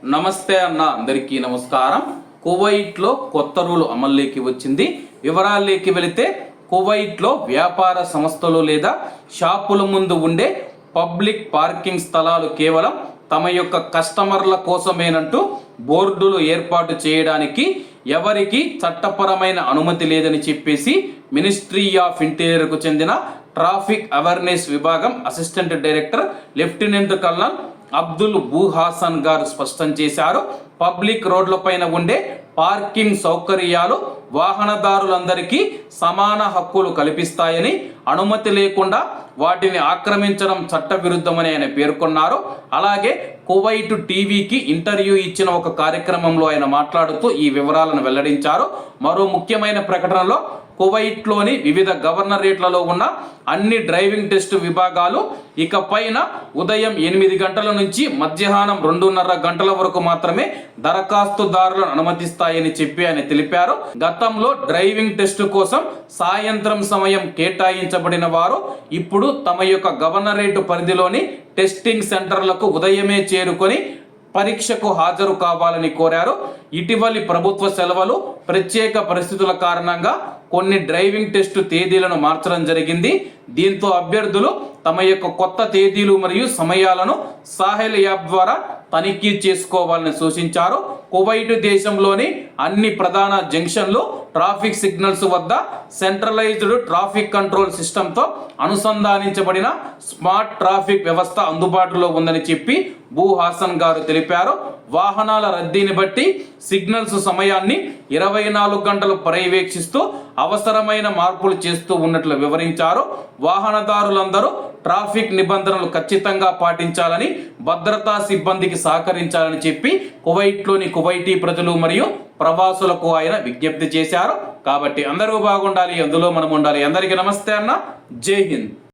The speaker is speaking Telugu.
నమస్తే అన్న, అందరికీ నమస్కారం. కువైట్లో కొత్త రూల్ అమల్లోకి వచ్చింది. వివరాల్లోకి వెళితే, కువైట్లో వ్యాపార సంస్థలు లేదా షాపుల ముందు ఉండే పబ్లిక్ పార్కింగ్ స్థలాలు కేవలం తమ యొక్క కస్టమర్ల కోసమేనంటూ బోర్డులు ఏర్పాటు చేయడానికి ఎవరికి చట్టపరమైన అనుమతి లేదని చెప్పేసి మినిస్ట్రీ ఆఫ్ ఇంటీరియర్కు చెందిన ట్రాఫిక్ అవేర్నెస్ విభాగం assistant director lieutenant colonel Abdul Buhasan గారు స్పష్టం చేశారు. పబ్లిక్ రోడ్లపైన ఉండే పార్కింగ్ సౌకర్యాలు వాహనదారులందరికీ సమాన హక్కులు కల్పిస్తాయని, అనుమతి లేకుండా వాటిని ఆక్రమించడం చట్టవిరుద్ధమని ఆయన పేర్కొన్నారు. అలాగే కువైట్ టీవీకి ఇంటర్వ్యూ ఇచ్చిన ఒక కార్యక్రమంలో ఆయన మాట్లాడుతూ ఈ వివరాలను వెల్లడించారు. మరో ముఖ్యమైన ప్రకటనలో కువైట్లోని వివిధ గవర్నరేట్లలో ఉన్న అన్ని డ్రైవింగ్ టెస్ట్ విభాగాలు ఇక పైన ఉదయం 8 గంటల నుంచి మధ్యాహ్నం 2:30 గంటల వరకు మాత్రమే దరఖాస్తుదారులను అనుమతిస్తాయని చెప్పి ఆయన తెలిపారు. గతంలో డ్రైవింగ్ టెస్ట్ కోసం సాయంత్రం సమయం కేటాయించబడిన వారు ఇప్పుడు తమ యొక్క గవర్నరేట్ పరిధిలోని టెస్టింగ్ సెంటర్లకు ఉదయమే చేరుకొని పరీక్షకు హాజరు కావాలని కోరారు. ఇటీవలి ప్రభుత్వ సెలవులు, ప్రత్యేక పరిస్థితుల కారణంగా కొన్ని డ్రైవింగ్ టెస్టు తేదీలను మార్చడం జరిగింది. దీంతో అభ్యర్థులు తమ యొక్క కొత్త తేదీలు మరియు సమయాలను సాహెల్ యాప్ ద్వారా తనిఖీ చేసుకోవాలని సూచించారు. కువైట్ దేశంలోని అన్ని ప్రధాన జంక్షన్లు, ట్రాఫిక్ సిగ్నల్స్ వద్ద సెంట్రలైజ్డ్ ట్రాఫిక్ కంట్రోల్ సిస్టంతో అనుసంధానించబడిన స్మార్ట్ ట్రాఫిక్ వ్యవస్థ అందుబాటులో ఉందని చెప్పి బుహాసన్ గారు తెలిపారు. వాహనాల రద్దీని బట్టి సిగ్నల్స్ సమయాన్ని 24 గంటలు పర్యవేక్షిస్తూ అవసరమైన మార్పులు చేస్తూ ఉన్నట్లు వివరించారు. వాహనదారులందరూ ట్రాఫిక్ నిబంధనలు ఖచ్చితంగా పాటించాలని, భద్రతా సిబ్బందికి సహకరించాలని చెప్పి కువైట్లోని కువైటీ ప్రజలు మరియు ప్రవాసులకు ఆయన విజ్ఞప్తి చేశారు. కాబట్టి అందరూ బాగుండాలి, అందులో మనం ఉండాలి. అందరికీ నమస్తే అన్న, జై హింద్.